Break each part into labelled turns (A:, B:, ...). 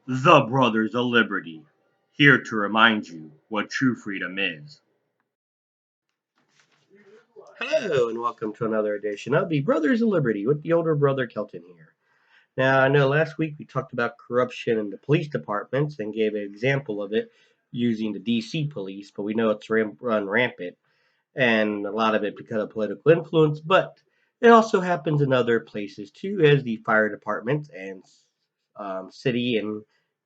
A: The Brothers of Liberty, here to remind you what true freedom is.
B: Hello, and welcome to another edition of the Brothers of Liberty with the older brother Kelton here. Now, I know last week we talked about corruption in the police departments and gave an example of it using the DC police, but we know it's run rampant, and a lot of it because of political influence, but it also happens in other places too, as the fire departments and city and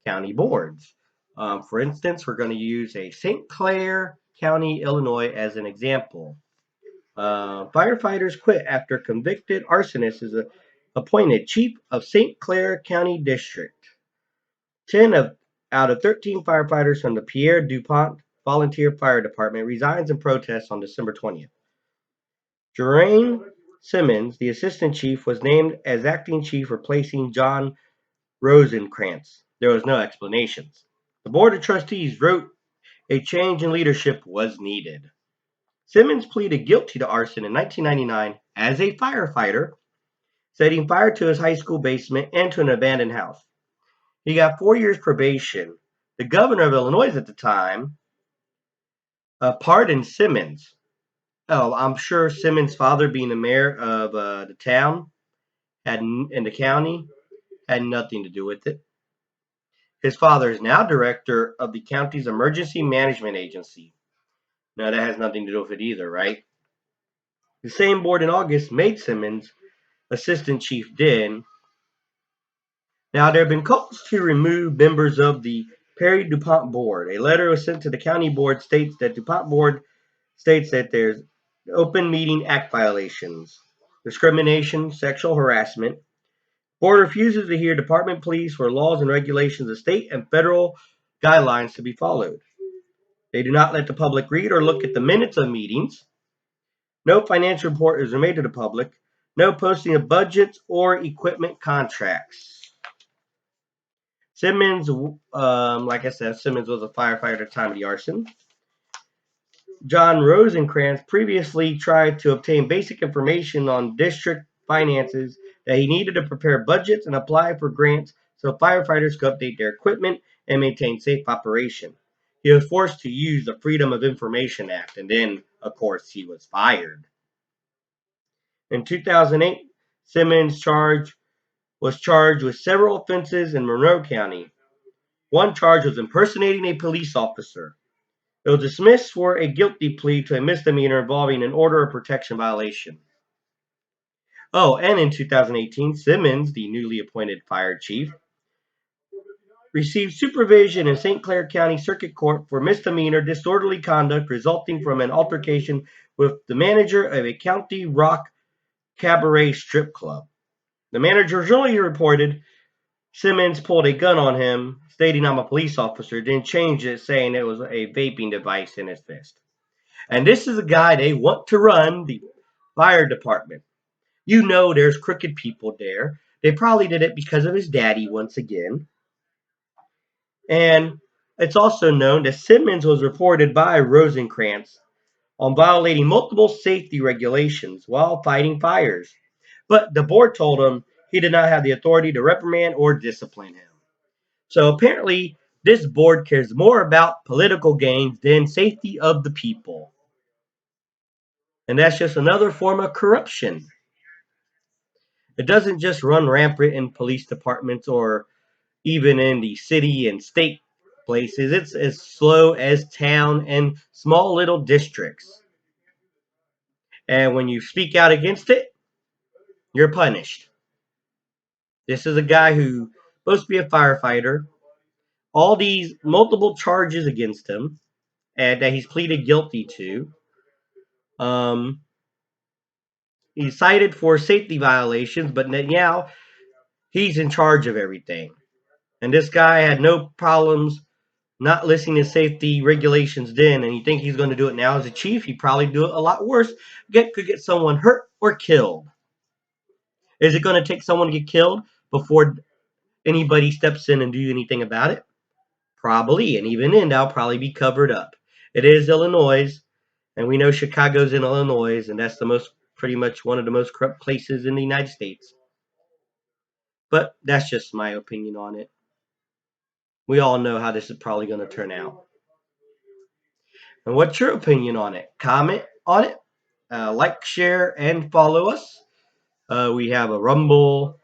B: county boards. For instance, we're going to use a St. Clair County, Illinois, as an example. Firefighters quit after convicted arsonist is appointed chief of St. Clair County District. 10 out of 13 firefighters from the Pierre DuPont Volunteer Fire Department resigns in protest on December 20th. Jermaine Simmons, the assistant chief, was named as acting chief, replacing John Rosencrantz. There was no explanations. The board of trustees wrote a change in leadership was needed. Simmons pleaded guilty to arson in 1999 as a firefighter, setting fire to his high school basement and to an abandoned house. He got 4 years probation. The governor of Illinois at the time pardoned Simmons. Oh, I'm sure Simmons' father, being the mayor of the town in the county, had nothing to do with it. His father is now director of the county's emergency management agency. Now, that has nothing to do with it either, right? The same board in August made Simmons assistant chief then. Now, there have been calls to remove members of the Perry DuPont board. A letter was sent to the county board states that DuPont board states that there's open meeting act violations, discrimination, sexual harassment. Board refuses to hear department pleas for laws and regulations of state and federal guidelines to be followed. They do not let the public read or look at the minutes of meetings. No financial report is made to the public. No posting of budgets or equipment contracts. Simmons, like I said, Simmons was a firefighter at the time of the arson. John Rosencrantz previously tried to obtain basic information on district finances that he needed to prepare budgets and apply for grants so firefighters could update their equipment and maintain safe operation. He was forced to use the Freedom of Information Act, and then, of course, he was fired. In 2008, Simmons was charged with several offenses in Monroe County. One charge was impersonating a police officer. It was dismissed for a guilty plea to a misdemeanor involving an order of protection violation. Oh, and in 2018, Simmons, the newly appointed fire chief, received supervision in St. Clair County Circuit Court for misdemeanor disorderly conduct resulting from an altercation with the manager of a County Rock cabaret strip club. The manager originally reported Simmons pulled a gun on him, stating I'm a police officer, then changed it, saying it was a vaping device in his fist. And this is a guy they want to run the fire department. You know there's crooked people there. They probably did it because of his daddy once again. And it's also known that Simmons was reported by Rosencrantz on violating multiple safety regulations while fighting fires. But the board told him he did not have the authority to reprimand or discipline him. So apparently, this board cares more about political gains than safety of the people. And that's just another form of corruption. It doesn't just run rampant in police departments or even in the city and state places. It's as slow as town and small little districts. And when you speak out against it, you're punished. This is a guy who's supposed to be a firefighter. All these multiple charges against him and that he's pleaded guilty to. Um, he's cited for safety violations, but now he's in charge of everything. And this guy had no problems not listening to safety regulations then, and you think he's going to do it now as a chief, he'd probably do it a lot worse. Could get someone hurt or killed. Is it going to take someone to get killed before anybody steps in and do anything about it? Probably, and even then, that'll probably be covered up. It is Illinois, and we know Chicago's in Illinois, and that's pretty much one of the most corrupt places in the United States. But that's just my opinion on it. We all know how this is probably going to turn out. And what's your opinion on it? Comment on it. Like, share, and follow us. We have a Rumble,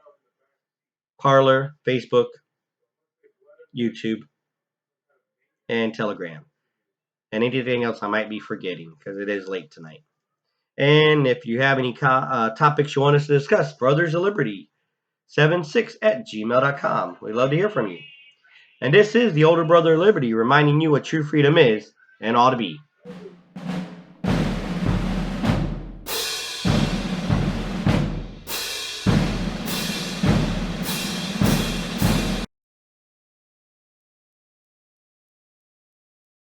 B: Parler, Facebook, YouTube, and Telegram. And anything else I might be forgetting because it is late tonight. And if you have any topics you want us to discuss, Brothers of Liberty 76@gmail.com. We'd love to hear from you. And this is the Older Brother of Liberty reminding you what true freedom is and ought to be.